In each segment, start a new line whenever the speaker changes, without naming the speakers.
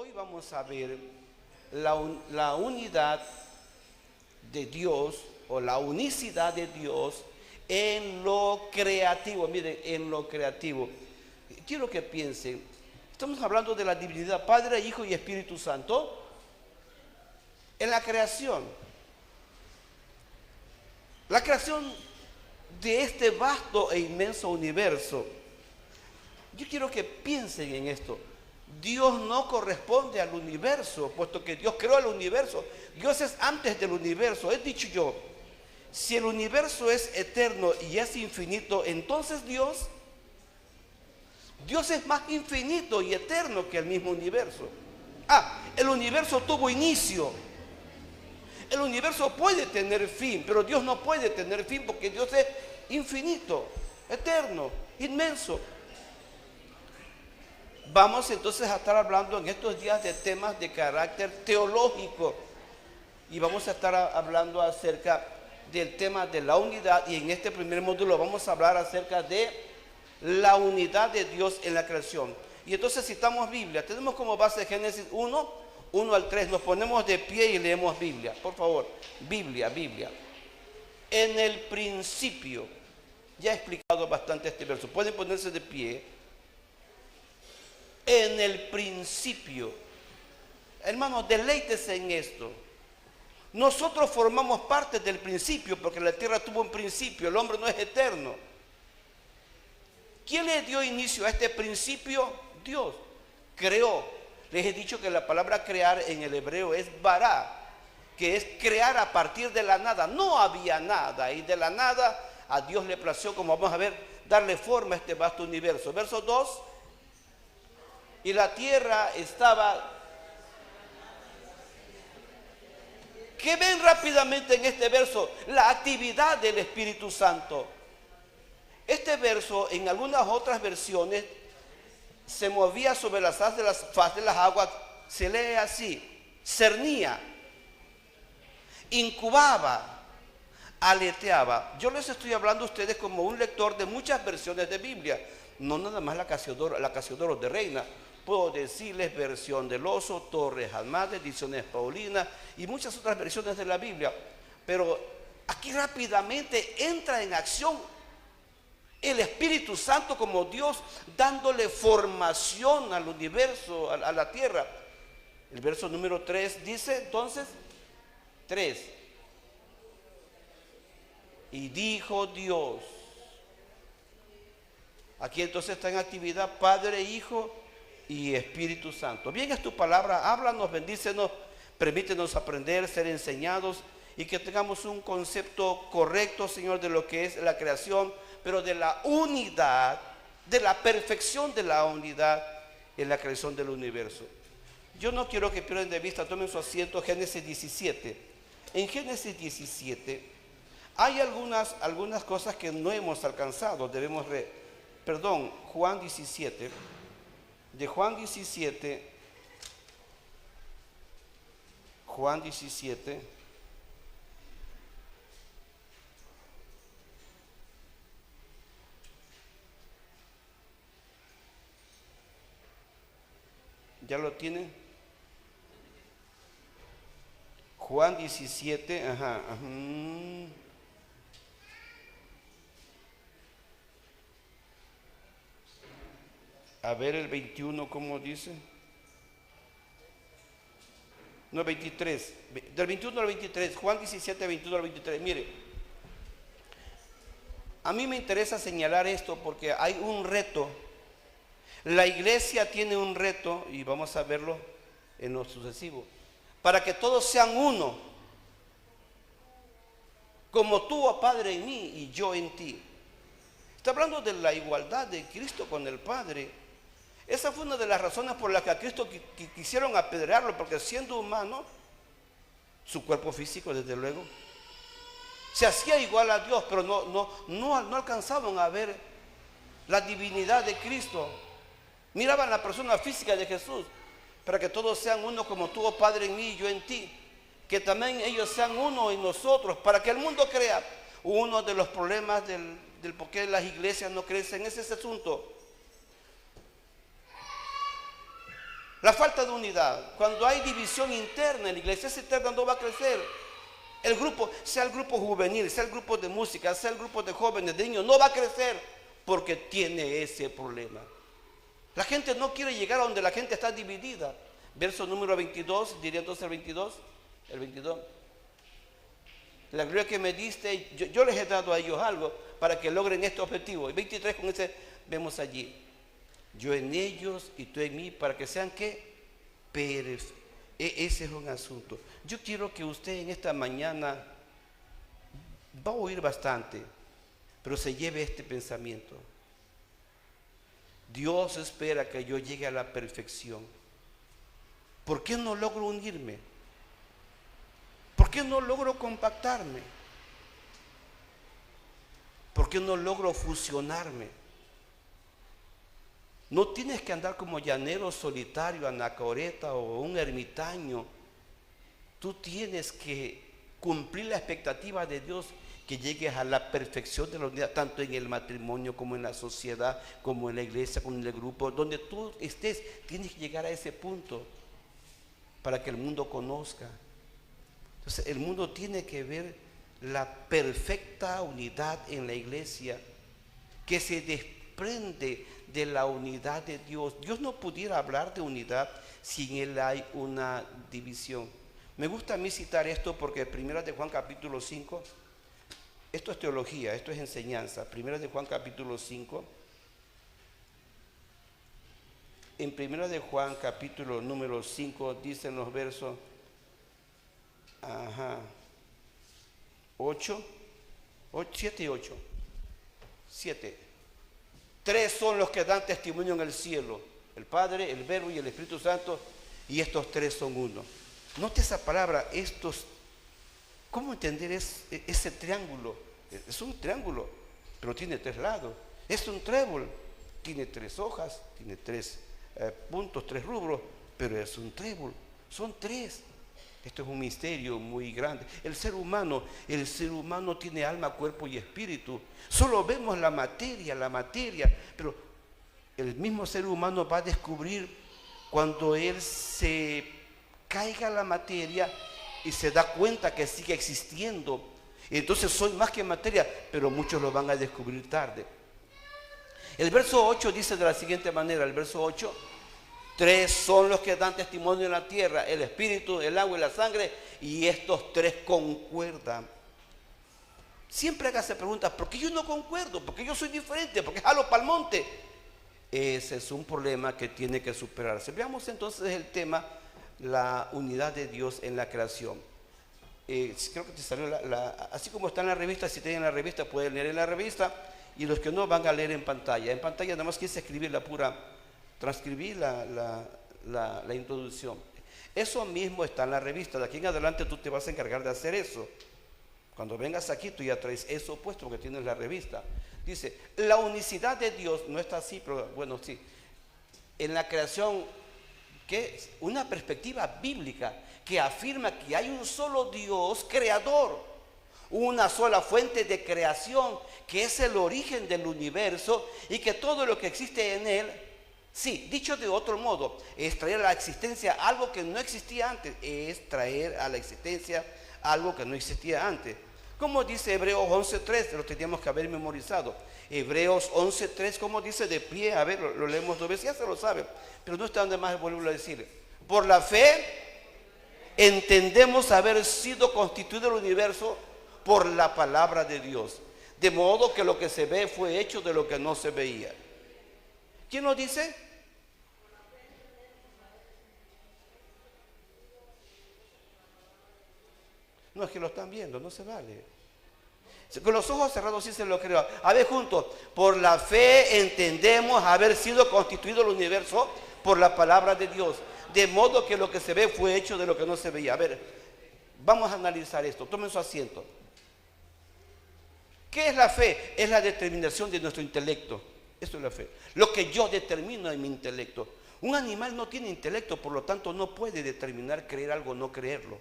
Hoy vamos a ver la unidad de Dios o la unicidad de Dios en lo creativo. Miren, en lo creativo. Quiero que piensen, estamos hablando de la divinidad Padre, Hijo y Espíritu Santo en la creación. La creación de este vasto e inmenso universo. Yo quiero que piensen en esto. Dios no corresponde al universo, puesto que Dios creó el universo. Dios es antes del universo. He dicho yo, si el universo es eterno y es infinito, entonces Dios es más infinito y eterno que el mismo universo. El universo tuvo inicio. El universo puede tener fin, pero Dios no puede tener fin porque Dios es infinito, eterno, inmenso. Vamos entonces a estar hablando en estos días de temas de carácter teológico y vamos a estar hablando acerca del tema de la unidad, y en este primer módulo vamos a hablar acerca de la unidad de Dios en la creación. Y entonces citamos Biblia, tenemos como base Génesis 1 al 3, nos ponemos de pie y leemos Biblia, por favor. Biblia. En el principio, ya he explicado bastante este verso, pueden ponerse de pie. En el principio, hermanos, deleítese en esto. Nosotros formamos parte del principio porque la tierra tuvo un principio, el hombre no es eterno. ¿Quién le dio inicio a este principio? Dios creó. Les he dicho que la palabra crear en el hebreo es bara, que es crear a partir de la nada. No había nada y de la nada a Dios le plació, como vamos a ver, darle forma a este vasto universo. Verso 2. Y la tierra estaba... ¿Qué ven rápidamente en este verso? La actividad del Espíritu Santo. Este verso en algunas otras versiones se movía sobre la faz de las aguas, se lee así: cernía, incubaba, aleteaba. Yo les estoy hablando a ustedes como un lector de muchas versiones de Biblia, no nada más la Casiodoro de Reina. Puedo decirles versión del Oso, Torres Almada, ediciones Paulina y muchas otras versiones de la Biblia. Pero aquí rápidamente entra en acción el Espíritu Santo como Dios, dándole formación al universo, a la tierra. El verso número 3 dice entonces, 3. Y dijo Dios. Aquí entonces está en actividad Padre, Hijo y Espíritu Santo. Bien es tu palabra, háblanos, bendícenos, permítenos aprender, ser enseñados y que tengamos un concepto correcto, Señor, de lo que es la creación, pero de la unidad, de la perfección de la unidad en la creación del universo. Yo no quiero que pierdan de vista, tomen su asiento, Génesis 17. En Génesis 17 hay algunas cosas que no hemos alcanzado, Juan 17. De Juan 17, ¿ya lo tienen? Juan 17, A ver el 21, ¿cómo dice? No, 23. Del 21 al 23. Juan 17, 21 al 23. Mire, a mí me interesa señalar esto porque hay un reto. La iglesia tiene un reto, y vamos a verlo en lo sucesivo, para que todos sean uno, como tú, oh Padre, en mí y yo en ti. Está hablando de la igualdad de Cristo con el Padre. Esa fue una de las razones por las que a Cristo quisieron apedrearlo, porque siendo humano, su cuerpo físico desde luego, se hacía igual a Dios, pero no alcanzaban a ver la divinidad de Cristo. Miraban la persona física de Jesús, para que todos sean uno como tú, oh Padre, en mí y yo en ti. Que también ellos sean uno en nosotros, para que el mundo crea. Uno de los problemas del por qué las iglesias no crecen es ese asunto. La falta de unidad. Cuando hay división interna en la iglesia, esa interna no va a crecer. El grupo, sea el grupo juvenil, sea el grupo de música, sea el grupo de jóvenes, de niños, no va a crecer porque tiene ese problema. La gente no quiere llegar a donde la gente está dividida. Verso número 22, diría entonces el 22. El 22. La gloria que me diste, yo les he dado a ellos algo para que logren este objetivo. El 23 con ese vemos allí. Yo en ellos y tú en mí, para que sean ¿qué? Ese es un asunto. Yo quiero que usted en esta mañana, va a oír bastante, pero se lleve este pensamiento. Dios espera que yo llegue a la perfección. ¿Por qué no logro unirme? ¿Por qué no logro compactarme? ¿Por qué no logro fusionarme? No tienes que andar como llanero solitario, anacoreta o un ermitaño. Tú tienes que cumplir la expectativa de Dios, que llegues a la perfección de la unidad, tanto en el matrimonio como en la sociedad, como en la iglesia, como en el grupo. Donde tú estés, tienes que llegar a ese punto para que el mundo conozca. Entonces, el mundo tiene que ver la perfecta unidad en la iglesia, que se desprende de la unidad de Dios. Dios no pudiera hablar de unidad si en Él hay una división. Me gusta a mí citar esto porque Primera de Juan capítulo 5, esto es teología, esto es enseñanza. Primera de Juan capítulo 5. En Primera de Juan capítulo número 5 dicen los versos 7 y 8. 7. Tres son los que dan testimonio en el cielo: el Padre, el Verbo y el Espíritu Santo, y estos tres son uno. Note esa palabra, estos. ¿Cómo entender ese triángulo? Es un triángulo, pero tiene tres lados. Es un trébol, tiene tres hojas, tiene tres puntos, tres rubros, pero es un trébol. Son tres. Esto es un misterio muy grande. El ser humano tiene alma, cuerpo y espíritu. Solo vemos la materia, pero el mismo ser humano va a descubrir cuando él se caiga a la materia y se da cuenta que sigue existiendo. Entonces soy más que materia, pero muchos lo van a descubrir tarde. El verso 8 dice de la siguiente manera, el verso 8: tres son los que dan testimonio en la tierra: el espíritu, el agua y la sangre, y estos tres concuerdan. Siempre hágase preguntas: ¿por qué yo no concuerdo? ¿Por qué yo soy diferente? ¿Por qué jalo para el monte? Ese es un problema que tiene que superarse. Veamos entonces el tema, la unidad de Dios en la creación. Creo que te salió así como está en la revista. Si tienen la revista pueden leer en la revista, y los que no van a leer en pantalla. En pantalla nada más quise escribir transcribir la introducción. Eso mismo está en la revista. De aquí en adelante tú te vas a encargar de hacer eso. Cuando vengas aquí tú ya traes eso puesto porque tienes la revista. Dice, la unicidad de Dios no está así, pero bueno, sí. En la creación, que es una perspectiva bíblica que afirma que hay un solo Dios creador, una sola fuente de creación, que es el origen del universo, y que todo lo que existe en él, sí, dicho de otro modo, es traer a la existencia algo que no existía antes. Es traer a la existencia algo que no existía antes. Como dice Hebreos 11.3, lo teníamos que haber memorizado. Hebreos 11.3, como dice de pie, a ver, lo leemos 2 veces, ya se lo sabe, pero no está donde más volverlo a decir. Por la fe entendemos haber sido constituido el universo por la palabra de Dios, de modo que lo que se ve fue hecho de lo que no se veía. ¿Quién lo dice? No, es que lo están viendo, no se vale. Con los ojos cerrados sí se lo creo. A ver juntos: por la fe entendemos haber sido constituido el universo por la palabra de Dios, de modo que lo que se ve fue hecho de lo que no se veía. A ver, vamos a analizar esto. Tomen su asiento. ¿Qué es la fe? Es la determinación de nuestro intelecto. Esto es la fe. Lo que yo determino en mi intelecto. Un animal no tiene intelecto, por lo tanto no puede determinar creer algo o no creerlo.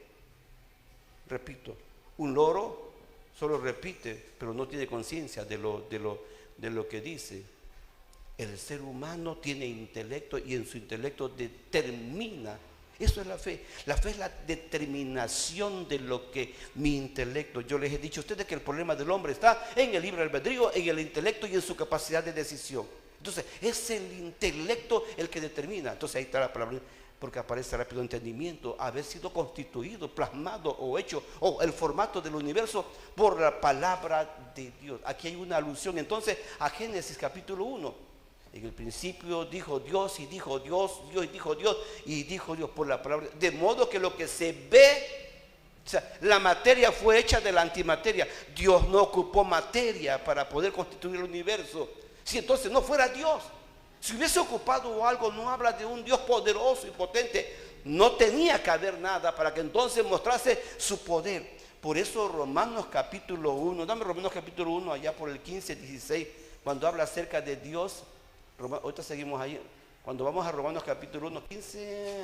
Repito, un loro solo repite, pero no tiene conciencia de lo que dice. El ser humano tiene intelecto y en su intelecto determina. Eso es la fe. La fe es la determinación de lo que mi intelecto. Yo les he dicho a ustedes que el problema del hombre está en el libre albedrío, en el intelecto y en su capacidad de decisión. Entonces, es el intelecto el que determina. Entonces, ahí está la palabra, porque aparece rápido entendimiento, haber sido constituido, plasmado o hecho, o el formato del universo por la palabra de Dios. Aquí hay una alusión entonces a Génesis capítulo 1. En el principio dijo Dios, y dijo Dios, Dios y dijo Dios, y dijo Dios por la palabra. De modo que lo que se ve, o sea, la materia fue hecha de la antimateria. Dios no ocupó materia para poder constituir el universo. Si entonces no fuera Dios, si hubiese ocupado algo, no habla de un Dios poderoso y potente. No tenía que haber nada para que entonces mostrase su poder. Por eso Romanos capítulo 1, dame Romanos capítulo 1 allá por el 15, 16, cuando habla acerca de Dios. Ahorita seguimos ahí. Cuando vamos a Romanos capítulo 1, 15,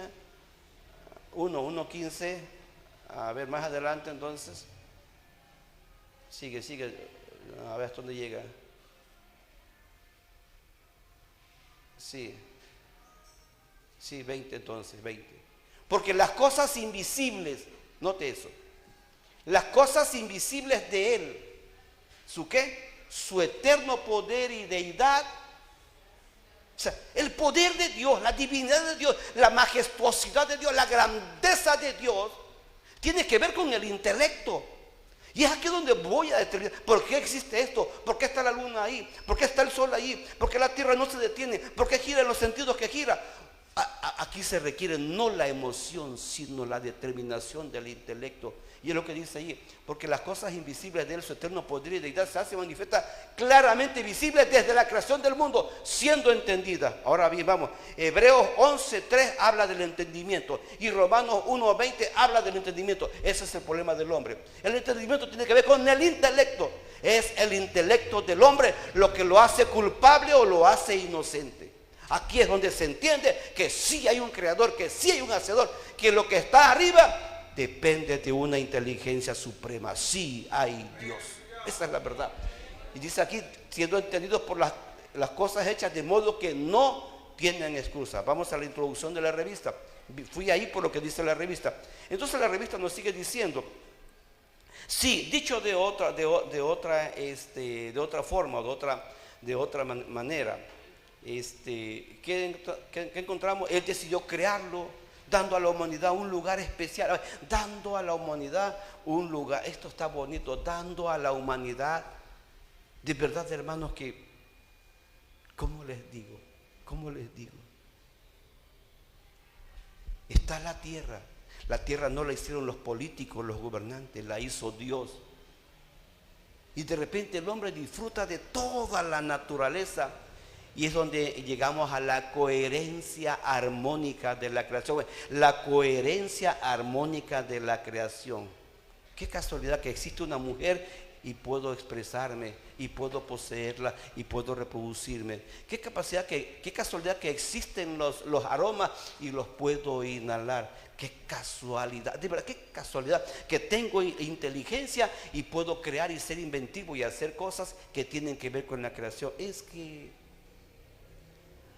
1, 15, a ver más adelante entonces. Sigue, a ver hasta dónde llega. Sí, 20 entonces, 20. Porque las cosas invisibles, note eso, las cosas invisibles de Él, ¿su qué? Su eterno poder y deidad. O sea, el poder de Dios, la divinidad de Dios, la majestuosidad de Dios, la grandeza de Dios, tiene que ver con el intelecto. Y es aquí donde voy a determinar por qué existe esto, por qué está la luna ahí, por qué está el sol ahí, por qué la tierra no se detiene, por qué gira en los sentidos que gira. Aquí se requiere no la emoción, sino la determinación del intelecto. Y es lo que dice ahí, porque las cosas invisibles de Él, su eterno poder y deidad, se hace manifiesta claramente visible desde la creación del mundo, siendo entendida. Ahora bien, vamos, Hebreos 11:3 habla del entendimiento y Romanos 1:20 habla del entendimiento. Ese es el problema del hombre. El entendimiento tiene que ver con el intelecto. Es el intelecto del hombre lo que lo hace culpable o lo hace inocente. Aquí es donde se entiende que sí hay un creador, que sí hay un hacedor, que lo que está arriba depende de una inteligencia suprema. Sí hay Dios. Esa es la verdad. Y dice aquí, siendo entendidos por las cosas hechas de modo que no tienen excusa. Vamos a la introducción de la revista. Fui ahí por lo que dice la revista. Entonces la revista nos sigue diciendo, sí, dicho de otra forma, de otra manera, ¿qué encontramos? Él decidió crearlo, dando a la humanidad un lugar especial, dando a la humanidad un lugar. Esto está bonito, dando a la humanidad, de verdad, hermanos, que, ¿cómo les digo? Está la tierra no la hicieron los políticos, los gobernantes, la hizo Dios. Y de repente el hombre disfruta de toda la naturaleza. Y es donde llegamos a la coherencia armónica de la creación. La coherencia armónica de la creación. Qué casualidad que existe una mujer y puedo expresarme, y puedo poseerla, y puedo reproducirme. Qué casualidad que existen los aromas y los puedo inhalar. Qué casualidad, de verdad, qué casualidad que tengo inteligencia y puedo crear y ser inventivo y hacer cosas que tienen que ver con la creación. Es que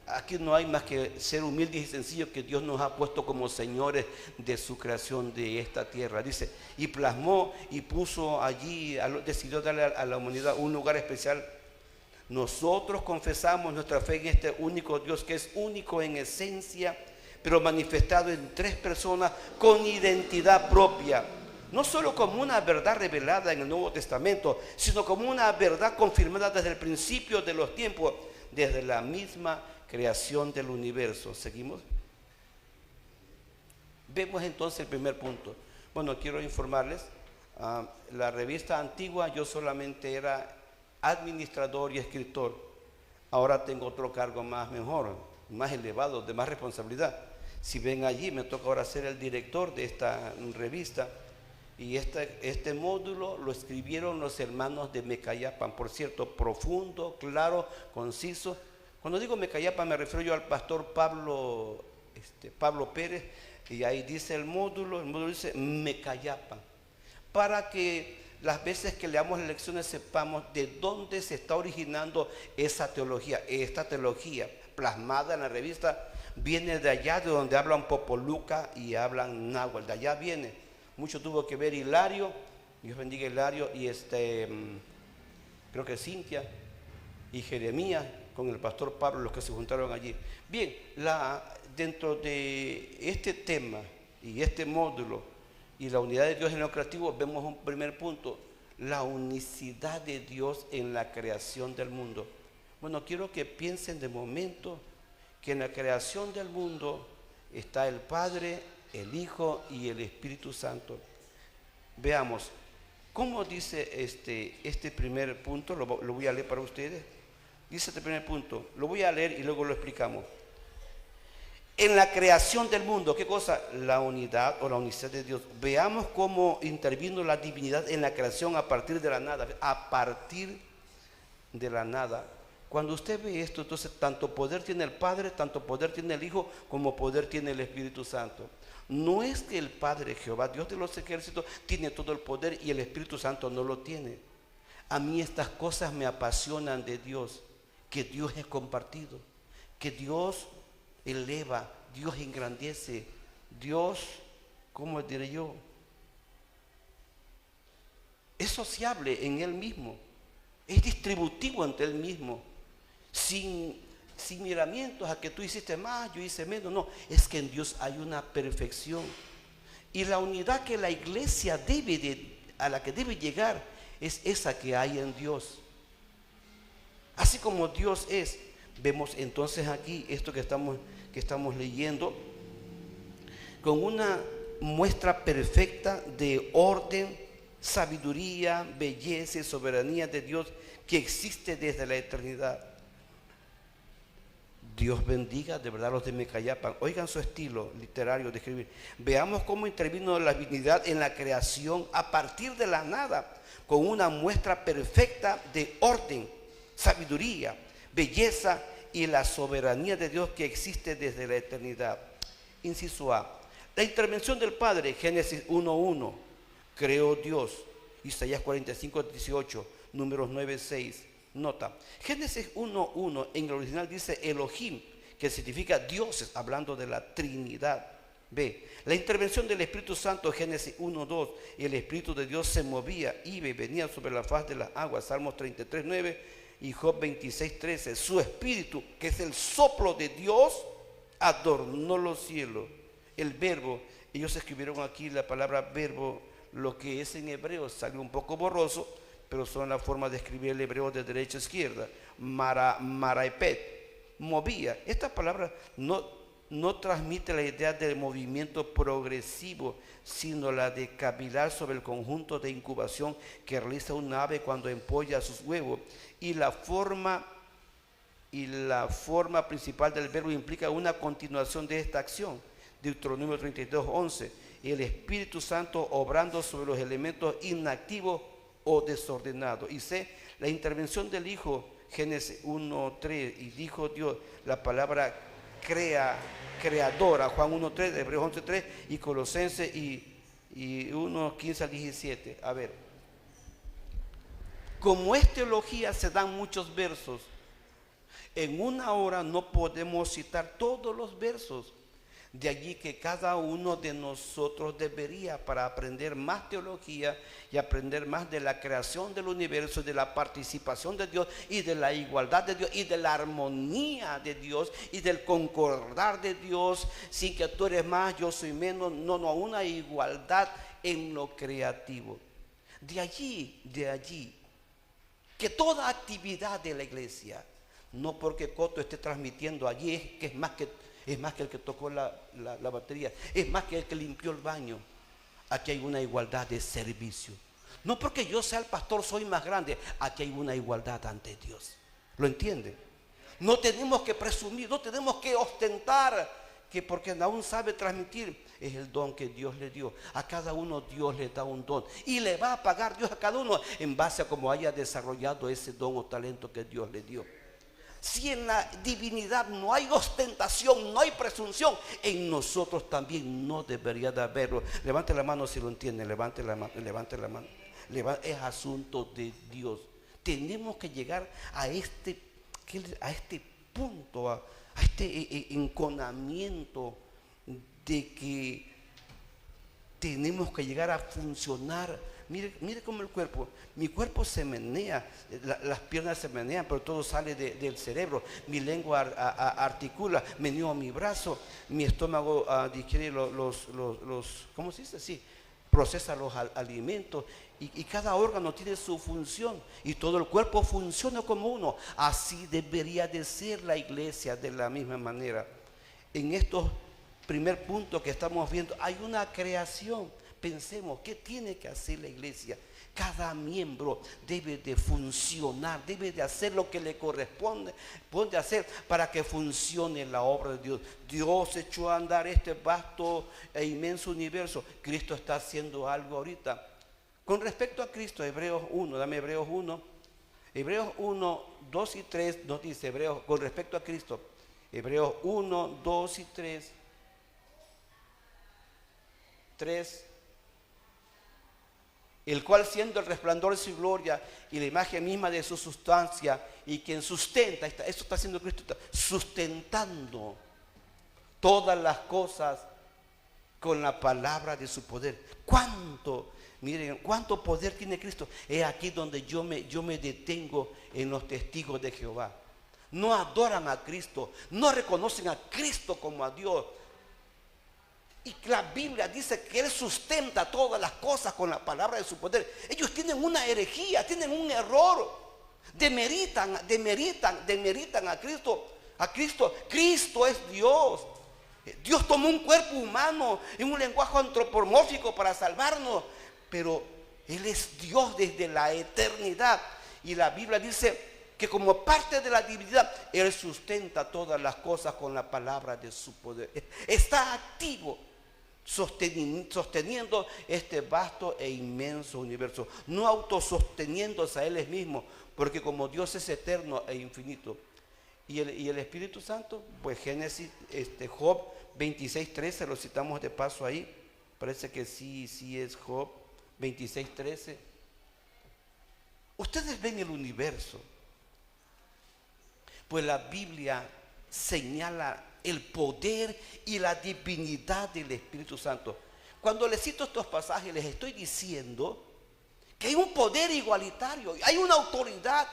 aquí no hay más que ser humildes y sencillos, que Dios nos ha puesto como señores de su creación de esta tierra. Dice, y plasmó y puso allí, decidió darle a la humanidad un lugar especial. Nosotros confesamos nuestra fe en este único Dios, que es único en esencia, pero manifestado en tres personas con identidad propia. No solo como una verdad revelada en el Nuevo Testamento, sino como una verdad confirmada desde el principio de los tiempos, desde la misma creación del universo. ¿Seguimos? Vemos entonces el primer punto. Bueno, quiero informarles, la revista antigua yo solamente era administrador y escritor. Ahora tengo otro cargo mejor, más elevado, de más responsabilidad. Si ven allí, me toca ahora ser el director de esta revista. Y este módulo lo escribieron los hermanos de Mecayapan. Por cierto, profundo, claro, conciso. Cuando digo Mecayapan me refiero yo al pastor Pablo Pérez, y ahí dice el módulo dice Mecayapan, para que las veces que leamos las lecciones sepamos de dónde se está originando esa teología. Esta teología plasmada en la revista viene de allá, de donde hablan popoluca y hablan náhuatl. De allá viene. Mucho tuvo que ver Hilario, Dios bendiga Hilario, y creo que Cintia y Jeremías con el pastor Pablo, los que se juntaron allí. Bien, dentro de este tema y este módulo y la unidad de Dios en lo creativo, vemos un primer punto: la unicidad de Dios en la creación del mundo. Bueno, quiero que piensen de momento que en la creación del mundo está el Padre, el Hijo y el Espíritu Santo. Veamos, ¿cómo dice este primer punto? Lo voy a leer para ustedes. Dice este primer punto, lo voy a leer y luego lo explicamos. En la creación del mundo, ¿qué cosa? La unidad o la unicidad de Dios. Veamos cómo intervino la divinidad en la creación a partir de la nada. A partir de la nada. Cuando usted ve esto, entonces tanto poder tiene el Padre, tanto poder tiene el Hijo, como poder tiene el Espíritu Santo. No es que el Padre, Jehová, Dios de los ejércitos, tiene todo el poder y el Espíritu Santo no lo tiene. A mí estas cosas me apasionan de Dios, que Dios es compartido, que Dios eleva, Dios engrandece, Dios, ¿cómo diré yo? Es sociable en Él mismo, es distributivo ante Él mismo, sin miramientos a que tú hiciste más, yo hice menos. No, es que en Dios hay una perfección. Y la unidad que la iglesia a la que debe llegar es esa que hay en Dios. Así como Dios es, vemos entonces aquí esto que estamos leyendo, con una muestra perfecta de orden, sabiduría, belleza y soberanía de Dios que existe desde la eternidad. Dios bendiga de verdad a los de Mecayapan. Oigan su estilo literario de escribir. Veamos cómo intervino la divinidad en la creación a partir de la nada, con una muestra perfecta de orden, sabiduría, belleza y la soberanía de Dios que existe desde la eternidad. Inciso A. La intervención del Padre, Génesis 1:1. Creó Dios. Isaías 45:18. Números 9:6. Nota, Génesis 1:1 en el original dice Elohim, que significa dioses, hablando de la Trinidad. B, la intervención del Espíritu Santo, Génesis 1:2, el Espíritu de Dios se movía, iba y venía sobre la faz de las aguas, Salmos 33:9 y Job 26:13. Su Espíritu, que es el soplo de Dios, adornó los cielos. El verbo, ellos escribieron aquí la palabra verbo, lo que es en hebreo, salió un poco borroso, pero son la forma de escribir el hebreo de derecha a izquierda. Maraepet, movía. Esta palabra no transmite la idea del movimiento progresivo, sino la de cavilar sobre el conjunto de incubación que realiza un ave cuando empolla sus huevos. Y la forma principal del verbo implica una continuación de esta acción. Deuteronomio 32:11. El Espíritu Santo obrando sobre los elementos inactivos o desordenado. Y C, la intervención del Hijo, Génesis 1:3, y dijo Dios, la palabra creadora, Juan 1:3, Hebreos 11:3 y Colosenses y 1:15 al 17. A ver, como es teología, se dan muchos versos. En una hora no podemos citar todos los versos. De allí que cada uno de nosotros debería, para aprender más teología y aprender más de la creación del universo, de la participación de Dios y de la igualdad de Dios y de la armonía de Dios y del concordar de Dios, sin que tú eres más, yo soy menos, no, una igualdad en lo creativo. De allí que toda actividad de la iglesia, no porque Coto esté transmitiendo allí, es más que el que tocó la batería, es más que el que limpió el baño. Aquí hay una igualdad de servicio. No porque yo sea el pastor soy más grande, aquí hay una igualdad ante Dios. ¿Lo entiende? No tenemos que presumir, no tenemos que ostentar que porque aún sabe transmitir, es el don que Dios le dio. A cada uno Dios le da un don y le va a pagar Dios a cada uno en base a cómo haya desarrollado ese don o talento que Dios le dio. Si en la divinidad no hay ostentación, no hay presunción, en nosotros también no debería de haberlo. Levante la mano si lo entiende, levante la mano. es asunto de Dios. Tenemos que llegar a este punto, a este enconamiento de que tenemos que llegar a funcionar. Mire cómo mi cuerpo se menea, las piernas se menean, pero todo sale del cerebro. Mi lengua articula, meneo mi brazo, mi estómago digiere ¿cómo se dice? Sí, procesa los alimentos, y cada órgano tiene su función, y todo el cuerpo funciona como uno. Así debería de ser la iglesia, de la misma manera. En estos primer punto que estamos viendo, hay una creación. Pensemos, ¿qué tiene que hacer la iglesia? Cada miembro debe de funcionar, debe de hacer lo que le corresponde hacer para que funcione la obra de Dios. Dios echó a andar este vasto e inmenso universo. Cristo está haciendo algo ahorita. Con respecto a Cristo, Hebreos 1, dame Hebreos 1. Hebreos 1, 2 y 3 nos dice, con respecto a Cristo, Hebreos 1, 2 y 3. 3, el cual siendo el resplandor de su gloria y la imagen misma de su sustancia, y quien sustenta, esto está haciendo Cristo, está sustentando todas las cosas con la palabra de su poder. Miren, cuánto poder tiene Cristo. Es aquí donde yo me detengo en los testigos de Jehová. No adoran a Cristo, no reconocen a Cristo como a Dios. Y la Biblia dice que Él sustenta todas las cosas con la palabra de su poder. Ellos tienen una herejía, tienen un error. Demeritan a Cristo. Cristo es Dios. Dios tomó un cuerpo humano en un lenguaje antropomórfico para salvarnos. Pero Él es Dios desde la eternidad. Y la Biblia dice que como parte de la divinidad, Él sustenta todas las cosas con la palabra de su poder. Está activo, sosteniendo este vasto e inmenso universo, no autososteniéndose a Él mismo, porque como Dios es eterno e infinito. Y el Espíritu Santo, pues Génesis, Job 26:13, lo citamos de paso ahí, parece que sí es Job 26:13. Ustedes ven el universo, pues la Biblia señala el poder y la divinidad del Espíritu Santo. Cuando les cito estos pasajes, les estoy diciendo que hay un poder igualitario, hay una autoridad,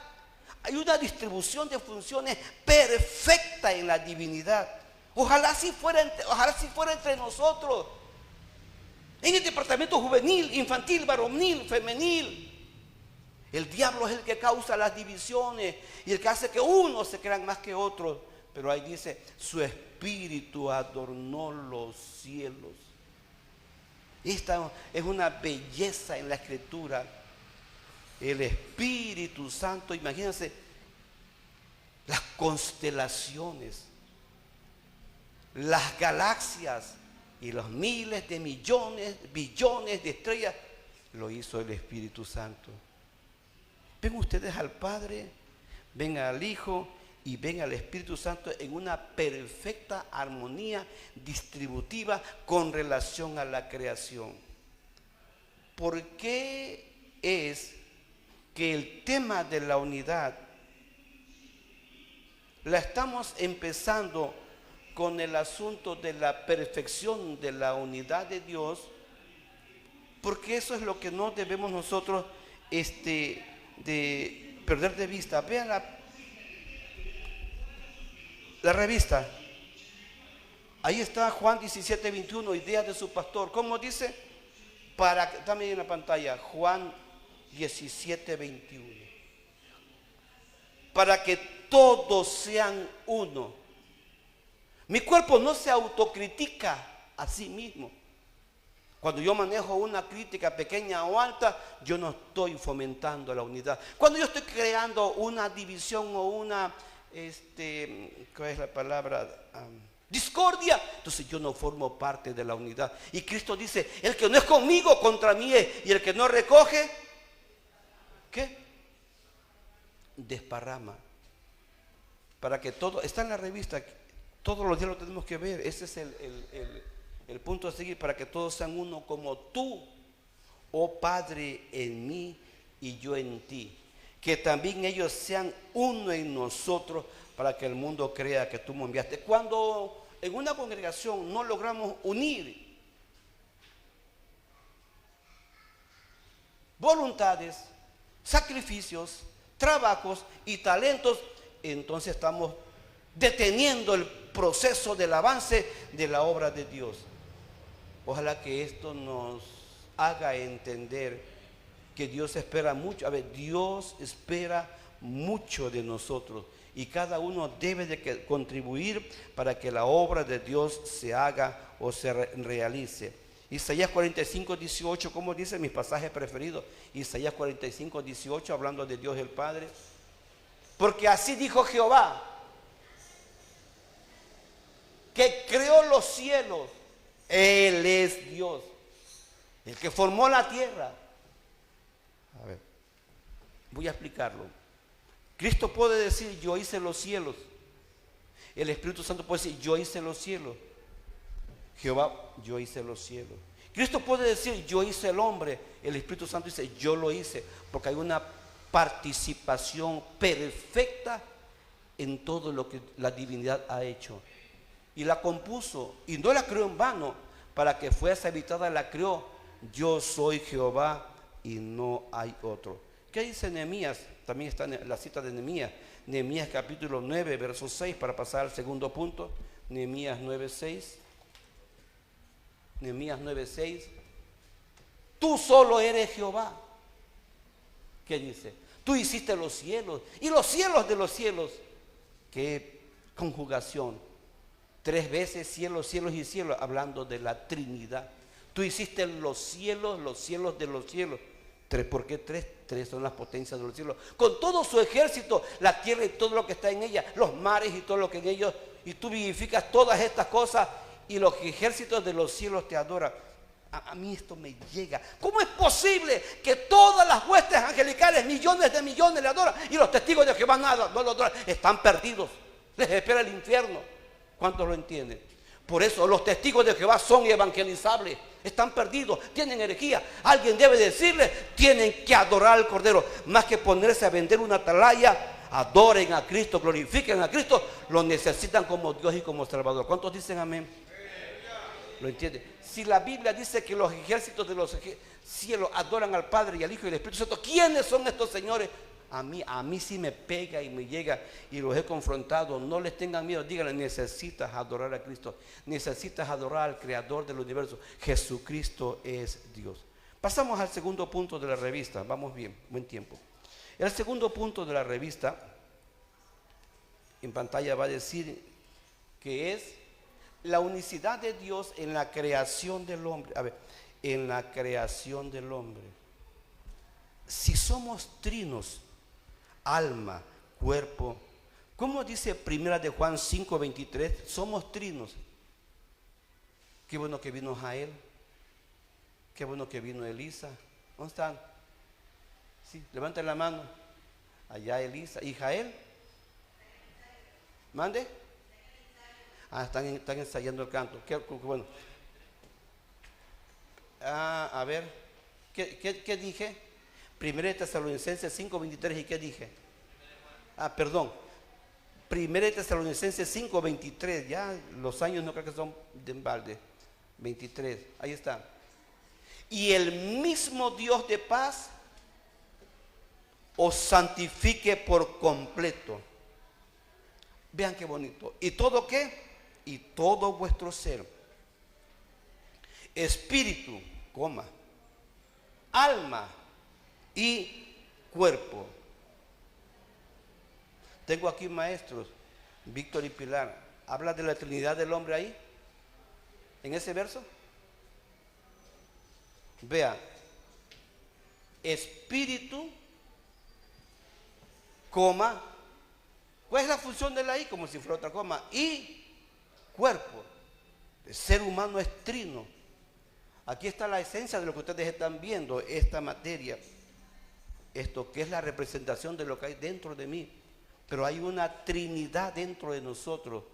hay una distribución de funciones perfecta en la divinidad. Ojalá así fuera entre nosotros, en el departamento juvenil, infantil, varonil, femenil. El diablo es el que causa las divisiones y el que hace que unos se crean más que otros. Pero ahí dice, su espíritu adornó los cielos. Esta es una belleza en la escritura. El Espíritu Santo, imagínense las constelaciones, las galaxias y los miles de millones, billones de estrellas, lo hizo el Espíritu Santo. Ven ustedes al Padre, ven al Hijo y ven al Espíritu Santo en una perfecta armonía distributiva con relación a la creación. ¿Por qué es que el tema de la unidad la estamos empezando con el asunto de la perfección de la unidad de Dios? Porque eso es lo que no debemos nosotros de perder de vista. Vean la revista. Ahí está Juan 17:21, idea de su pastor. ¿Cómo dice? Dame ahí en la pantalla, Juan 17:21. Para que todos sean uno. Mi cuerpo no se autocritica a sí mismo. Cuando yo manejo una crítica pequeña o alta, yo no estoy fomentando la unidad. Cuando yo estoy creando una división o una, ¿cuál es la palabra? Discordia, entonces yo no formo parte de la unidad. Y Cristo dice, el que no es conmigo, contra mí es. Y el que no recoge, ¿qué? Desparrama. Para que todo, está en la revista, todos los días lo tenemos que ver. Ese es el punto a seguir, para que todos sean uno como tú, oh Padre, en mí y yo en ti, que también ellos sean uno en nosotros, para que el mundo crea que tú me enviaste. Cuando en una congregación no logramos unir voluntades, sacrificios, trabajos y talentos, entonces estamos deteniendo el proceso del avance de la obra de Dios. Ojalá que esto nos haga entender que Dios espera mucho. A ver, Dios espera mucho de nosotros y cada uno debe de contribuir para que la obra de Dios se haga o se realice. Isaías 45, 18, como dice, mis pasajes preferidos. Isaías 45, 18, hablando de Dios el Padre. Porque así dijo Jehová, que creó los cielos. Él es Dios, el que formó la tierra. A ver, voy a explicarlo. Cristo puede decir, yo hice los cielos. El Espíritu Santo puede decir, yo hice los cielos. Jehová, yo hice los cielos. Cristo puede decir, yo hice el hombre. El Espíritu Santo dice, yo lo hice. Porque hay una participación perfecta en todo lo que la divinidad ha hecho. Y la compuso, y no la creó en vano, para que fuese habitada la creó. Yo soy Jehová y no hay otro. ¿Qué dice Nehemías? También está en la cita de Nehemías. Nehemías capítulo 9, verso 6, para pasar al segundo punto. Nehemías 9, 6. Nehemías 9, 6. Tú solo eres Jehová. ¿Qué dice? Tú hiciste los cielos y los cielos de los cielos. Qué conjugación. 3 veces cielos, cielos y cielos, hablando de la Trinidad. Tú hiciste los cielos de los cielos. 3, ¿por qué 3? 3 son las potencias de los cielos. Con todo su ejército, la tierra y todo lo que está en ella, los mares y todo lo que en ellos, y tú vivificas todas estas cosas y los ejércitos de los cielos te adoran. A mí esto me llega. ¿Cómo es posible que todas las huestes angelicales, millones de millones le adoran y los testigos de Jehová nada, no lo adoran? Están perdidos. Les espera el infierno. ¿Cuántos lo entienden? Por eso los testigos de Jehová son evangelizables. Están perdidos, tienen herejía. Alguien debe decirles, tienen que adorar al Cordero. Más que ponerse a vender una atalaya, adoren a Cristo, glorifiquen a Cristo. Lo necesitan como Dios y como Salvador. ¿Cuántos dicen amén? ¿Lo entienden? Si la Biblia dice que los ejércitos de los cielos adoran al Padre y al Hijo y al Espíritu Santo, ¿quiénes son estos señores? A mí sí me pega y me llega y los he confrontado. No les tengan miedo, díganle, necesitas adorar a Cristo, necesitas adorar al Creador del universo. Jesucristo es Dios. Pasamos al segundo punto de la revista. Vamos bien, buen tiempo. El segundo punto de la revista, en pantalla va a decir que es la unicidad de Dios en la creación del hombre. A ver, en la creación del hombre. Si somos trinos, alma, cuerpo, ¿cómo dice primera de Juan 5:23? Somos trinos. Qué bueno que vino Jael, qué bueno que vino Elisa. ¿Dónde están? Sí, levanten la mano. Allá Elisa. ¿Y Jael? ¿Mande? Están ensayando el canto. Qué bueno. A ver, ¿qué dije? Primera de Tesalonicenses 5:23, ¿y qué dije? Perdón. Primera de Tesalonicenses 5:23, ya los años no creo que son de embalde. 23, ahí está. Y el mismo Dios de paz os santifique por completo. Vean qué bonito. ¿Y todo qué? Y todo vuestro ser, espíritu, alma y cuerpo. Tengo aquí maestros, Víctor y Pilar. ¿Habla de la Trinidad del hombre ahí? ¿En ese verso? Vea, espíritu, ¿cuál es la función de la I? Como si fuera otra coma. Y cuerpo. El ser humano es trino. Aquí está la esencia de lo que ustedes están viendo, esta materia. Esto que es la representación de lo que hay dentro de mí. Pero hay una Trinidad dentro de nosotros.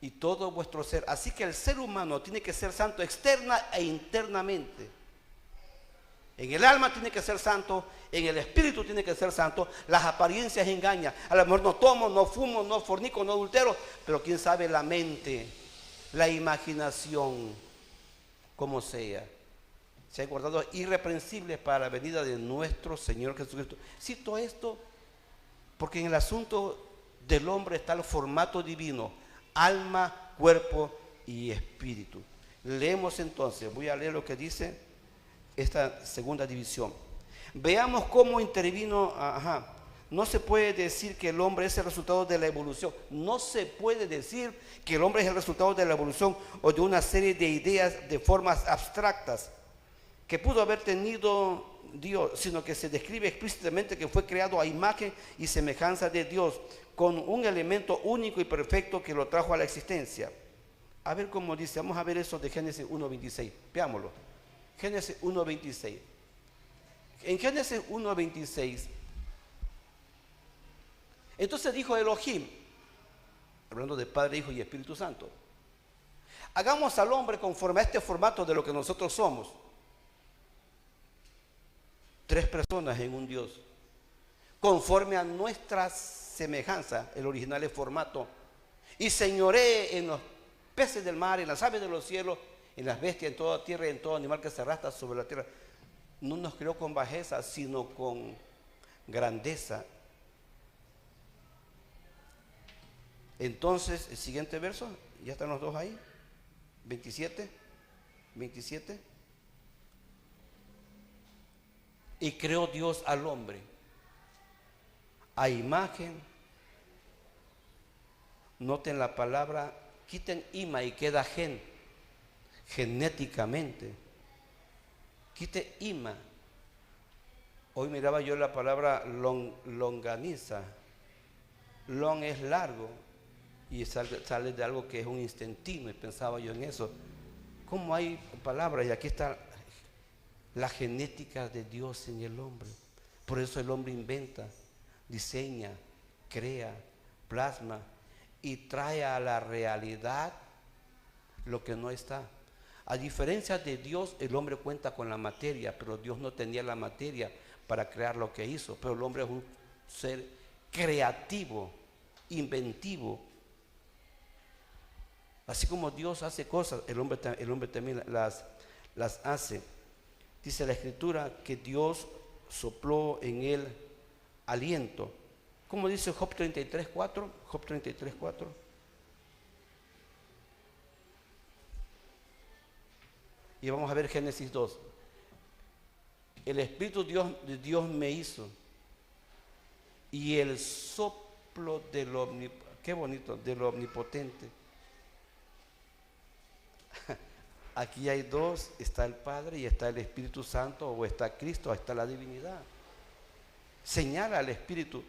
Y todo vuestro ser. Así que el ser humano tiene que ser santo externa e internamente. En el alma tiene que ser santo, en el espíritu tiene que ser santo. Las apariencias engañan. A lo mejor no tomo, no fumo, no fornico, no adultero, pero quién sabe la mente, la imaginación, como sea. Se ha guardado irreprensibles para la venida de nuestro Señor Jesucristo. Cito esto porque en el asunto del hombre está el formato divino: alma, cuerpo y espíritu. Leemos entonces, voy a leer lo que dice esta segunda división. Veamos cómo intervino. No se puede decir que el hombre es el resultado de la evolución. No se puede decir que el hombre es el resultado de la evolución o de una serie de ideas, de formas abstractas que pudo haber tenido Dios, sino que se describe explícitamente que fue creado a imagen y semejanza de Dios, con un elemento único y perfecto que lo trajo a la existencia. A ver cómo dice, vamos a ver eso de Génesis 1:26, veámoslo. Génesis 1:26. En Génesis 1:26, entonces dijo Elohim, hablando de Padre, Hijo y Espíritu Santo: hagamos al hombre conforme a este formato de lo que nosotros somos. 3 personas en un Dios, conforme a nuestra semejanza. El original es formato. Y señoree en los peces del mar, en las aves de los cielos, en las bestias, en toda tierra y en todo animal que se arrastra sobre la tierra. No nos creó con bajeza, sino con grandeza. Entonces, el siguiente verso, ya están los dos ahí, 27. Y creó Dios al hombre a imagen. Noten la palabra, quiten ima y queda gen, genéticamente. Quite ima. Hoy miraba yo la palabra longaniza. Long es largo y sale de algo que es un instantíneo, y pensaba yo en eso. ¿Cómo hay palabras? Y aquí está la genética de Dios en el hombre. Por eso el hombre inventa, diseña, crea, plasma y trae a la realidad lo que no está. A diferencia de Dios, el hombre cuenta con la materia, pero Dios no tenía la materia para crear lo que hizo. Pero el hombre es un ser creativo, inventivo. Así como Dios hace cosas, el hombre también las hace. Dice la Escritura que Dios sopló en él aliento. ¿Cómo dice Job 33:4? Job 33:4. Y vamos a ver Génesis 2. El Espíritu de Dios me hizo, y el soplo del omnipotente. Aquí hay dos, está el Padre y está el Espíritu Santo, o está Cristo, o está la divinidad. Señala al Espíritu.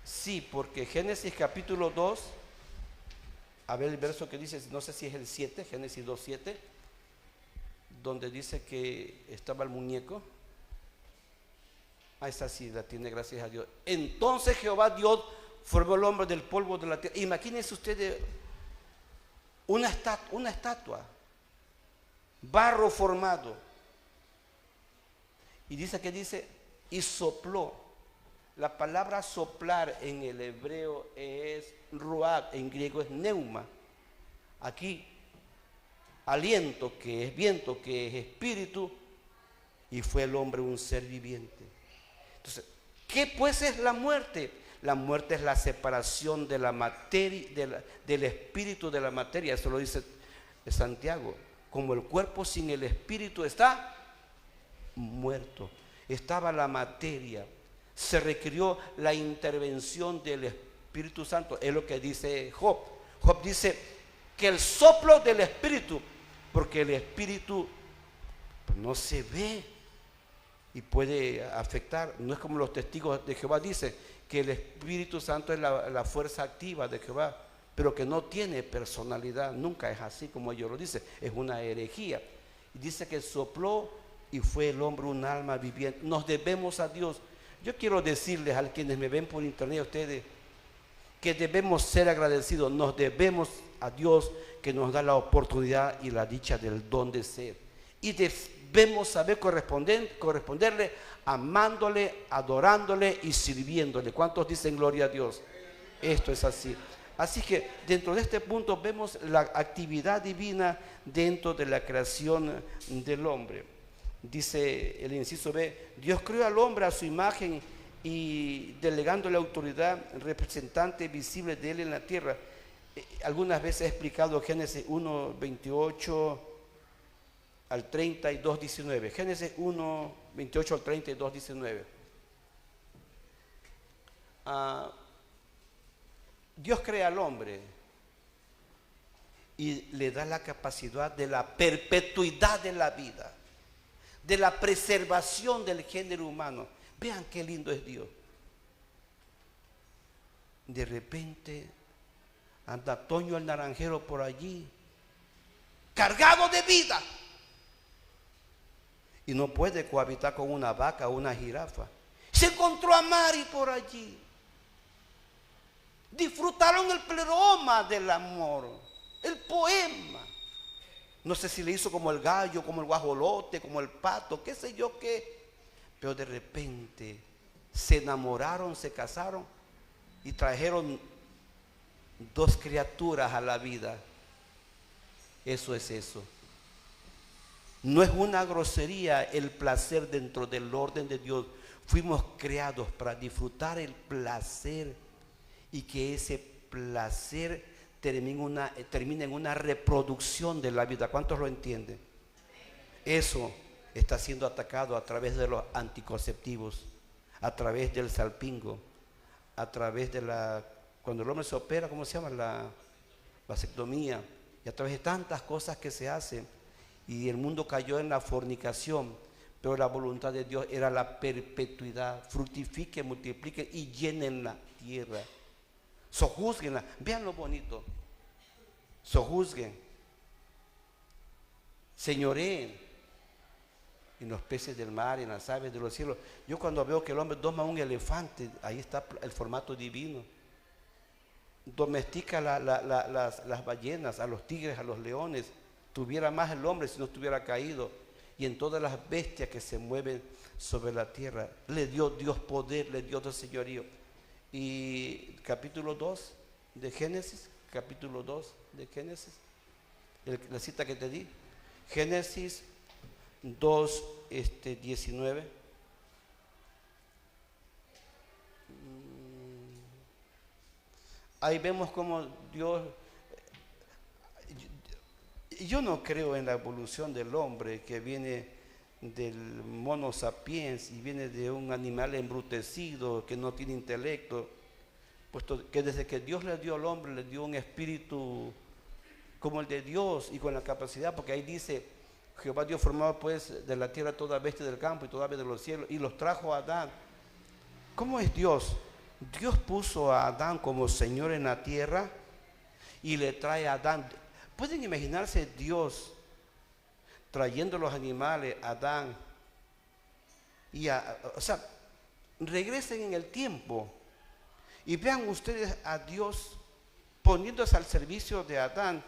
Sí, porque Génesis capítulo 2, a ver el verso que dice, no sé si es el 7, Génesis 2:7, donde dice que estaba el muñeco. Esa sí la tiene, gracias a Dios. Entonces Jehová Dios formó al hombre del polvo de la tierra. Imagínense ustedes una estatua, barro formado, y dice y sopló. La palabra soplar en el hebreo es ruach, en griego es neuma. Aquí aliento, que es viento, que es espíritu, y fue el hombre un ser viviente. Entonces, ¿qué pues es la muerte? La muerte es la separación de la materia, del espíritu de la materia. Eso lo dice Santiago. Como el cuerpo sin el espíritu está muerto. Estaba la materia. Se requirió la intervención del Espíritu Santo. Es lo que dice Job. Job dice que el soplo del espíritu, porque el espíritu no se ve y puede afectar. No es como los testigos de Jehová dicen que el Espíritu Santo es la fuerza activa de Jehová, pero que no tiene personalidad. Nunca es así como ellos lo dicen. Es una herejía. Y dice que sopló y fue el hombre un alma viviente. Nos debemos a Dios. Yo quiero decirles a quienes me ven por internet, a ustedes, que debemos ser agradecidos. Nos debemos a Dios, que nos da la oportunidad y la dicha del don de ser. Y debemos saber corresponderle amándole, adorándole y sirviéndole. ¿Cuántos dicen gloria a Dios? Esto es así. Así que dentro de este punto vemos la actividad divina dentro de la creación del hombre. Dice el inciso B, Dios creó al hombre a su imagen y delegándole autoridad representante visible de él en la tierra. Algunas veces he explicado Génesis 1, 28 al 32, 19. Génesis 1, 28 al 32, 19. Dios crea al hombre y le da la capacidad de la perpetuidad de la vida, de la preservación del género humano. Vean qué lindo es Dios. De repente anda Toño el naranjero por allí, cargado de vida, y no puede cohabitar con una vaca o una jirafa. Se encontró a Mari por allí. Disfrutaron el pleroma del amor, el poema. No sé si le hizo como el gallo, como el guajolote, como el pato, qué sé yo qué. Pero de repente se enamoraron, se casaron y trajeron dos criaturas a la vida. Eso es eso. No es una grosería el placer dentro del orden de Dios. Fuimos creados para disfrutar el placer y que ese placer termine en una reproducción de la vida. ¿Cuántos lo entienden? Eso está siendo atacado a través de los anticonceptivos, a través del salpingo, a través de cuando el hombre se opera, ¿cómo se llama? La vasectomía, y a través de tantas cosas que se hacen. Y el mundo cayó en la fornicación, pero la voluntad de Dios era la perpetuidad. Fructifiquen, multipliquen y llenen la tierra. Sojúzguenla. Vean lo bonito. Sojuzguen. Señoreen en los peces del mar, en las aves de los cielos. Yo cuando veo que el hombre doma un elefante, ahí está el formato divino. Domestica las ballenas, a los tigres, a los leones. Tuviera más el hombre si no estuviera caído. Y en todas las bestias que se mueven sobre la tierra. Le dio Dios poder, le dio Dios señorío. Y capítulo 2 de Génesis, capítulo 2 de Génesis, la cita que te di, Génesis 2, 19. Ahí vemos cómo Dios... Yo no creo en la evolución del hombre que viene del mono sapiens y viene de un animal embrutecido que no tiene intelecto, puesto que desde que Dios le dio al hombre le dio un espíritu como el de Dios y con la capacidad, porque ahí dice Jehová Dios formaba pues de la tierra toda bestia del campo y toda ave de los cielos y los trajo a Adán. ¿Cómo es Dios? Dios puso a Adán como Señor en la tierra y le trae a Adán. ¿Pueden imaginarse Dios trayendo los animales a Adán? O sea, regresen en el tiempo y vean ustedes a Dios poniéndose al servicio de Adán.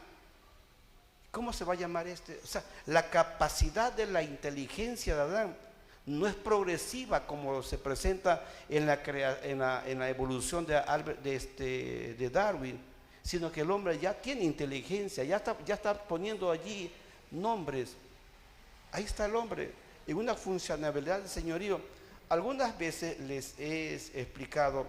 ¿Cómo se va a llamar O sea, la capacidad de la inteligencia de Adán no es progresiva como se presenta en la evolución de Darwin, sino que el hombre ya tiene inteligencia, ya está poniendo allí nombres. Ahí está el hombre, en una funcionalidad de señorío. Algunas veces les he explicado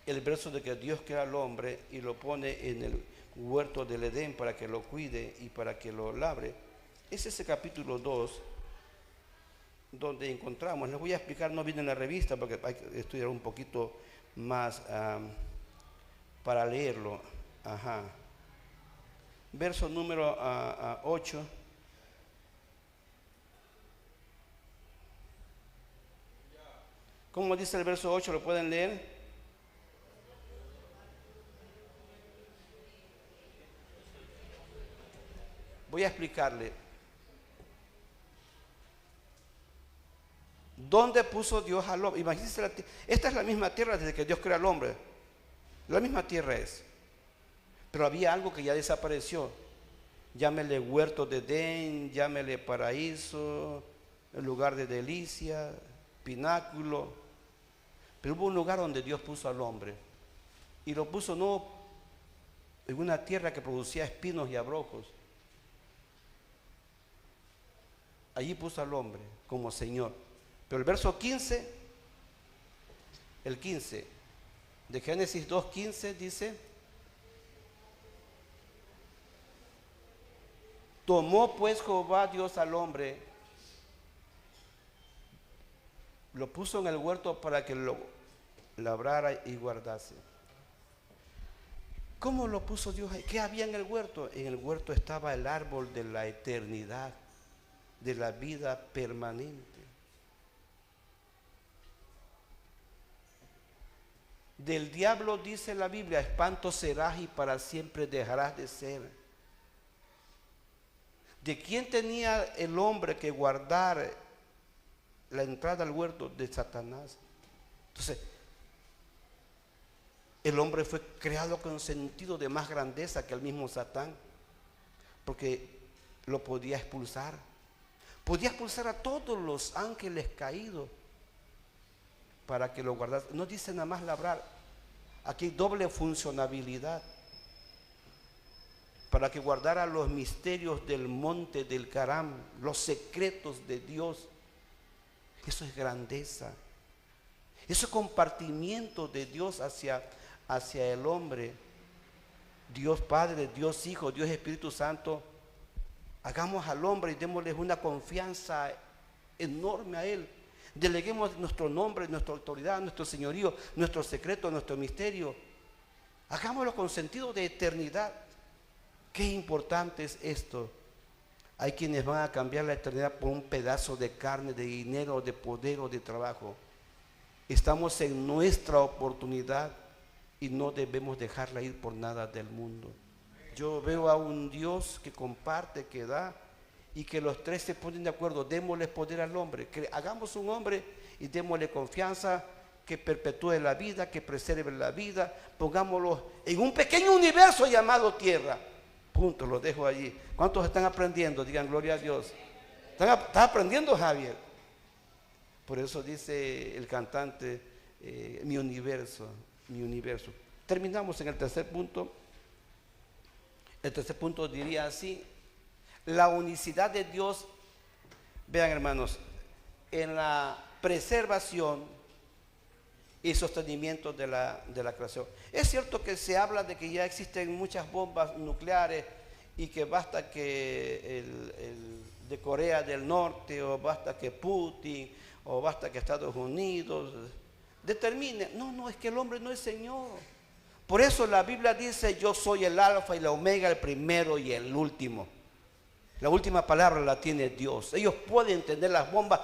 el verso de que Dios crea al hombre y lo pone en el huerto del Edén para que lo cuide y para que lo labre. Es ese capítulo 2 donde encontramos, les voy a explicar, no viene en la revista porque hay que estudiar un poquito más para leerlo. Ajá. Verso número 8. ¿Cómo dice el verso 8? ¿Lo pueden leer? Voy a explicarle. ¿Dónde puso Dios al hombre? Imagínense, esta es la misma tierra desde que Dios creó al hombre. La misma tierra es. Pero había algo que ya desapareció. llámele huerto de Edén, llámele paraíso, el lugar de delicia, pináculo. Pero hubo un lugar donde Dios puso al hombre, y lo puso no en una tierra que producía espinos y abrojos. Allí puso al hombre como Señor. Pero el verso 15, el 15 de Génesis 2:15 dice: tomó pues Jehová Dios al hombre, lo puso en el huerto para que lo labrara y guardase. ¿Cómo lo puso Dios ahí? ¿Qué había en el huerto? En el huerto estaba el árbol de la eternidad, de la vida permanente. Del diablo, dice la Biblia, espanto serás y para siempre dejarás de ser. ¿De quién tenía el hombre que guardar la entrada al huerto? De Satanás. Entonces, el hombre fue creado con sentido de más grandeza que el mismo Satán, porque lo podía expulsar. Podía expulsar a todos los ángeles caídos para que lo guardase. No dice nada más labrar, aquí hay doble funcionabilidad. Para que guardara los misterios del monte del Caram, los secretos de Dios. Eso es grandeza. Eso es compartimiento de Dios hacia el hombre. Dios Padre, Dios Hijo, Dios Espíritu Santo. Hagamos al hombre y démosle una confianza enorme a Él. Deleguemos nuestro nombre, nuestra autoridad, nuestro señorío, nuestro secreto, nuestro misterio. Hagámoslo con sentido de eternidad. Qué importante es esto. Hay quienes van a cambiar la eternidad por un pedazo de carne, de dinero, de poder o de trabajo. Estamos en nuestra oportunidad y no debemos dejarla ir por nada del mundo. Yo veo a un Dios que comparte, que da, y que los tres se ponen de acuerdo. Démosle poder al hombre, que hagamos un hombre y démosle confianza, que perpetúe la vida, que preserve la vida. Pongámoslo en un pequeño universo llamado tierra. Punto, lo dejo allí. ¿Cuántos están aprendiendo? Digan gloria a Dios. ¿Estás aprendiendo, Javier? Por eso dice el cantante, mi universo, mi universo. Terminamos en el tercer punto. El tercer punto diría así: la unicidad de Dios. Vean, hermanos, en la preservación y sostenimiento de la creación. Es cierto que se habla de que ya existen muchas bombas nucleares y que basta que el de Corea del Norte, o basta que Putin, o basta que Estados Unidos determine. No, es que el hombre no es Señor. Por eso la Biblia dice: yo soy el alfa y la omega, el primero y el último. La última palabra la tiene Dios. Ellos pueden tener las bombas,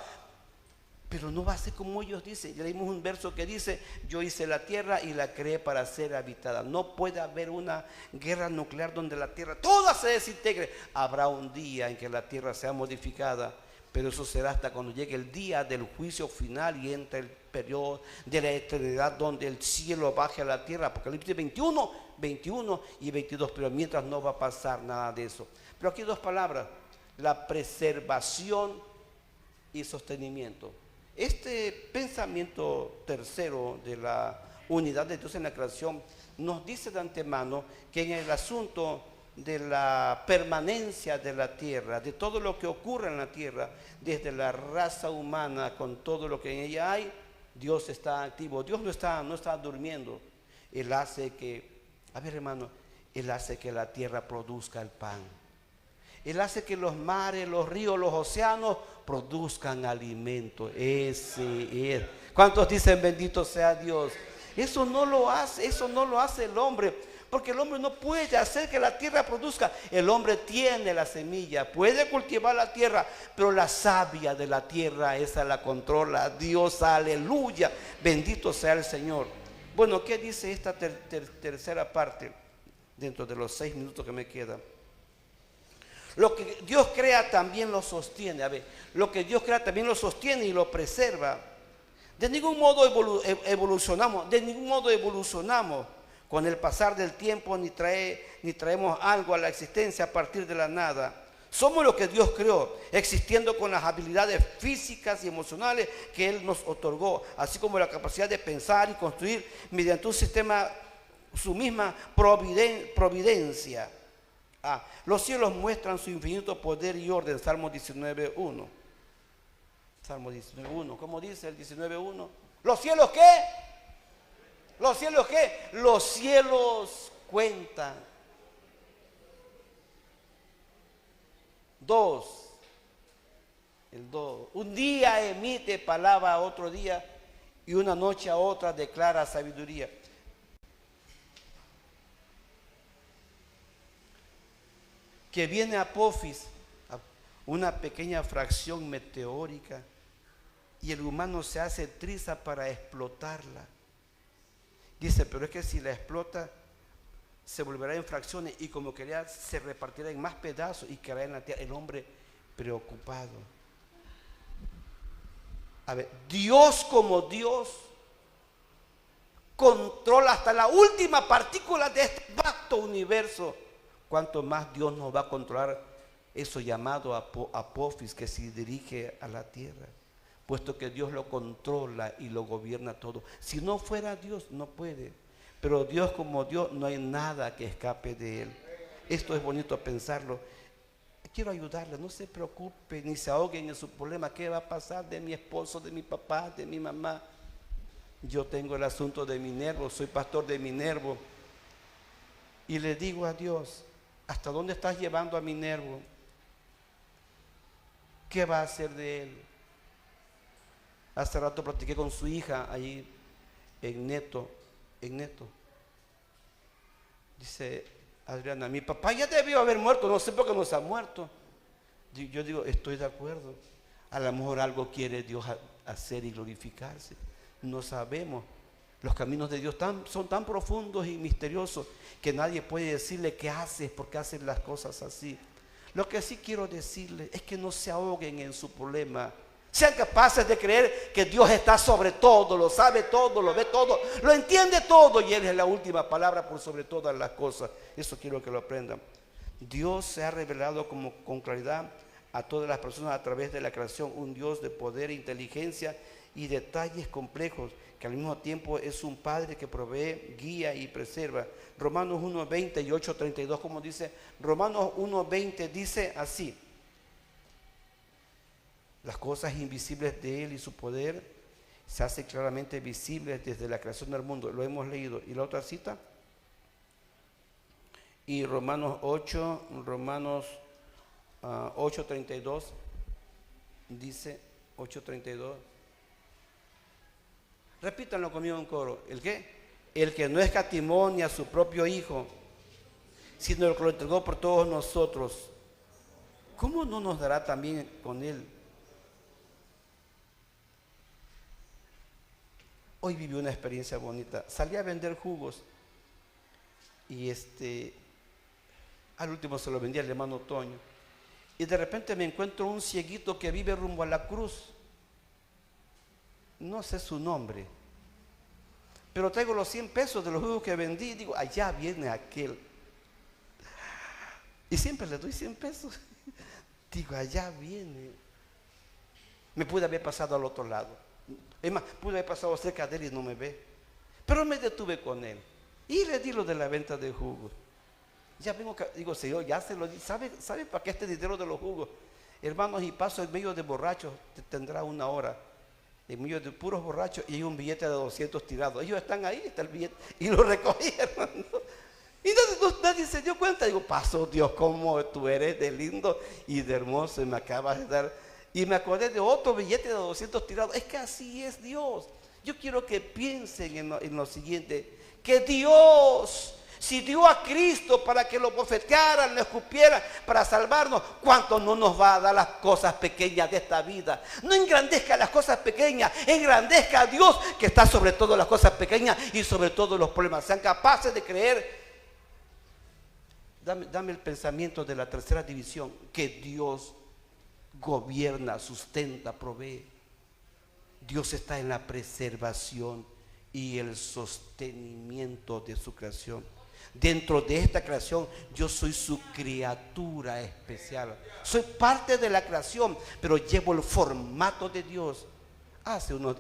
pero no va a ser como ellos dicen. Ya leímos un verso que dice: yo hice la tierra y la creé para ser habitada. No puede haber una guerra nuclear donde la tierra toda se desintegre. Habrá un día en que la tierra sea modificada, pero eso será hasta cuando llegue el día del juicio final y entre el periodo de la eternidad, donde el cielo baje a la tierra. Apocalipsis 21 y 22. Pero mientras no va a pasar nada de eso. Pero aquí dos palabras: la preservación y sostenimiento. Este pensamiento tercero de la unidad de Dios en la creación nos dice de antemano que en el asunto de la permanencia de la tierra, de todo lo que ocurre en la tierra, desde la raza humana con todo lo que en ella hay, Dios está activo. Dios no está durmiendo. Él hace que, Él hace que la tierra produzca el pan. Él hace que los mares, los ríos, los océanos produzcan alimento. Ese es. ¿Cuántos dicen bendito sea Dios? Eso no lo hace el hombre, porque el hombre no puede hacer que la tierra produzca. El hombre tiene la semilla, puede cultivar la tierra, pero la savia de la tierra, esa la controla Dios. Aleluya, bendito sea el Señor. Bueno, ¿qué dice esta tercera parte dentro de los 6 minutos que me quedan? Lo que Dios crea también lo sostiene. Lo que Dios crea también lo sostiene y lo preserva. De ningún modo evolucionamos con el pasar del tiempo, ni trae ni traemos algo a la existencia a partir de la nada. Somos lo que Dios creó, existiendo con las habilidades físicas y emocionales que Él nos otorgó, así como la capacidad de pensar y construir mediante un sistema, su misma providencia. Los cielos muestran su infinito poder y orden. Salmo 19.1. Salmo 19.1. ¿Cómo dice el 19.1? ¿Los cielos qué? ¿Los cielos qué? Los cielos cuentan. 2. El 2. Un día emite palabra a otro día y una noche a otra declara sabiduría. Que viene Apophis, una pequeña fracción meteórica, y el humano se hace triza para explotarla. Dice, pero es que si la explota, se volverá en fracciones y como quería se repartirá en más pedazos y quedará en la tierra. El hombre preocupado. A ver, Dios como Dios controla hasta la última partícula de este vasto universo. Cuanto más Dios nos va a controlar eso llamado Apophis, que se dirige a la tierra, puesto que Dios lo controla y lo gobierna todo. Si no fuera Dios, no puede. Pero Dios como Dios, no hay nada que escape de Él. Esto es bonito pensarlo. Quiero ayudarle, no se preocupe, ni se ahoguen en su problema. ¿Qué va a pasar de mi esposo, de mi papá, de mi mamá? Yo tengo el asunto de Minervo, soy pastor de Minervo. Y le digo a Dios, ¿hasta dónde estás llevando a Minervo? ¿Qué va a hacer de él? Hace rato platiqué con su hija allí en Neto. Dice Adriana, mi papá ya debió haber muerto, no sé por qué no se ha muerto. Yo digo, estoy de acuerdo. A lo mejor algo quiere Dios hacer y glorificarse. No sabemos. Los caminos de Dios son tan profundos y misteriosos que nadie puede decirle qué haces, por qué haces las cosas así. Lo que sí quiero decirles es que no se ahoguen en su problema. Sean capaces de creer que Dios está sobre todo, lo sabe todo, lo ve todo, lo entiende todo y Él es la última palabra por sobre todas las cosas. Eso quiero que lo aprendan. Dios se ha revelado con claridad a todas las personas a través de la creación, un Dios de poder, inteligencia y detalles complejos, que al mismo tiempo es un Padre que provee, guía y preserva. Romanos 1:20 y 8:32, como dice, Romanos 1:20 dice así: las cosas invisibles de Él y su poder se hacen claramente visibles desde la creación del mundo. Lo hemos leído. Y la otra cita, y Romanos 8:32 dice, 8:32, repítanlo conmigo en coro. ¿El qué? El que no escatimó ni a su propio Hijo, sino el que lo entregó por todos nosotros, ¿cómo no nos dará también con Él? Hoy viví una experiencia bonita. Salí a vender jugos y al último se lo vendí al hermano Toño. Y de repente me encuentro un cieguito que vive rumbo a la cruz. No sé su nombre, pero traigo los 100 pesos de los jugos que vendí y digo, allá viene aquel. Y siempre le doy 100 pesos. Digo, allá viene. Me pude haber pasado al otro lado. Es más, pude haber pasado cerca de él y no me ve. Pero me detuve con él y le di lo de la venta de jugos. Ya vengo, digo, Señor, ya se lo di. ¿Sabe para qué este dinero de los jugos? Hermanos, y paso en medio de borrachos, tendrá una hora. En medio de puros borrachos y hay un billete de 200 tirado. Ellos están ahí, está el billete, y lo recogí, hermano. Y nadie se dio cuenta. Digo, pasó Dios, cómo tú eres de lindo y de hermoso y me acabas de dar. Y me acordé de otro billete de 200 tirados. Es que así es Dios. Yo quiero que piensen en lo siguiente, que Dios, si dio a Cristo para que lo bofetearan, lo escupieran para salvarnos, ¿cuánto no nos va a dar las cosas pequeñas de esta vida? No engrandezca las cosas pequeñas, engrandezca a Dios que está sobre todo las cosas pequeñas y sobre todos los problemas. Sean capaces de creer. Dame el pensamiento de la tercera división, que Dios gobierna, sustenta, provee. Dios está en la preservación y el sostenimiento de su creación. Dentro de esta creación, yo soy su criatura especial. Soy parte de la creación, pero llevo el formato de Dios.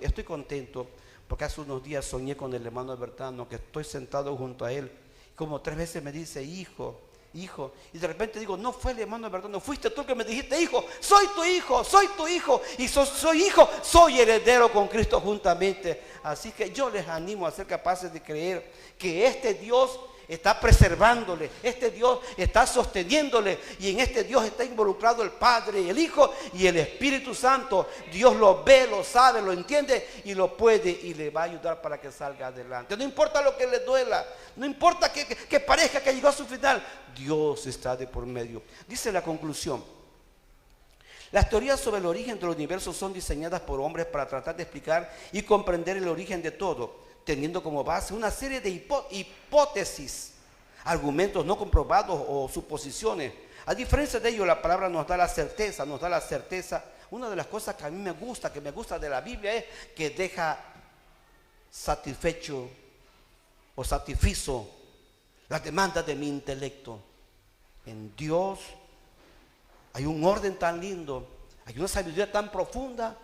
Estoy contento porque hace unos días soñé con el hermano Bertano, que estoy sentado junto a él. Como 3 veces me dice, hijo, hijo. Y de repente digo, no fue el hermano Bertano, fuiste tú que me dijiste, hijo, soy tu hijo, soy tu hijo. Y soy hijo, soy heredero con Cristo juntamente. Así que yo les animo a ser capaces de creer que este Dios está preservándole, este Dios está sosteniéndole, y en este Dios está involucrado el Padre, el Hijo y el Espíritu Santo. Dios lo ve, lo sabe, lo entiende y lo puede, y le va a ayudar para que salga adelante. No importa lo que le duela, no importa que parezca que llegó a su final, Dios está de por medio. Dice la conclusión: las teorías sobre el origen del universo son diseñadas por hombres para tratar de explicar y comprender el origen de todo, teniendo como base una serie de hipótesis, argumentos no comprobados o suposiciones. A diferencia de ello, la palabra nos da la certeza, Una de las cosas que a mí me gusta de la Biblia, es que deja satisfecho o satisfizo las demandas de mi intelecto. En Dios hay un orden tan lindo, hay una sabiduría tan profunda,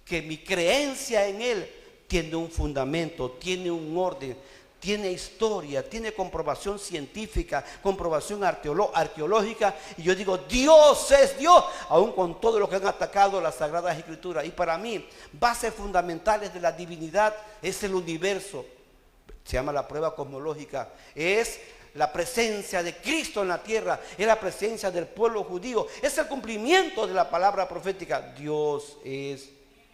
que mi creencia en Él tiene un fundamento, tiene un orden, tiene historia, tiene comprobación científica, comprobación arqueológica. Y yo digo, Dios es Dios, aun con todo lo que han atacado las Sagradas Escrituras. Y para mí, bases fundamentales de la divinidad es el universo. Se llama la prueba cosmológica. Es la presencia de Cristo en la tierra, es la presencia del pueblo judío, es el cumplimiento de la palabra profética. Dios es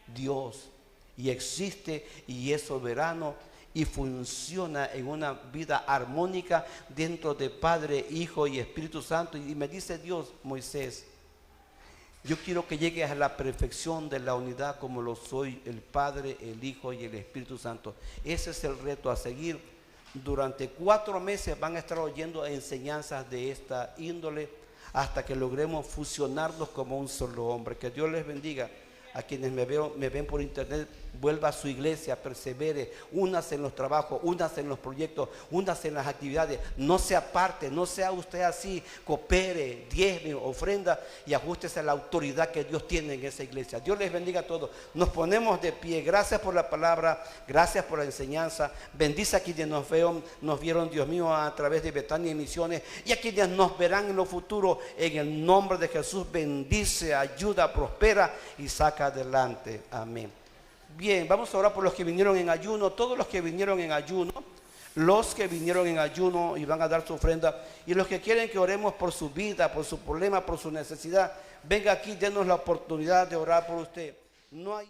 Dios y existe y es soberano y funciona en una vida armónica dentro de Padre, Hijo y Espíritu Santo. Y me dice Dios, Moisés, yo quiero que llegues a la perfección de la unidad como lo soy el Padre, el Hijo y el Espíritu Santo. Ese es el reto a seguir. Durante 4 meses van a estar oyendo enseñanzas de esta índole hasta que logremos fusionarnos como un solo hombre. Que Dios les bendiga. A quienes me ven por internet, vuelva a su iglesia, persevere, únase en los trabajos, únase en los proyectos, únase en las actividades, no se aparte, no sea usted así, coopere, diezme, ofrenda y ajústese a la autoridad que Dios tiene en esa iglesia. Dios les bendiga a todos. Nos ponemos de pie. Gracias por la palabra, gracias por la enseñanza. Bendice a quienes nos vieron, Dios mío, a través de Betania y Misiones, y a quienes nos verán en lo futuro. En el nombre de Jesús, bendice, ayuda, prospera y saca adelante. Amén. Bien, vamos a orar por los que vinieron en ayuno, todos los que vinieron en ayuno, y van a dar su ofrenda, y los que quieren que oremos por su vida, por su problema, por su necesidad, venga aquí, denos la oportunidad de orar por usted. No hay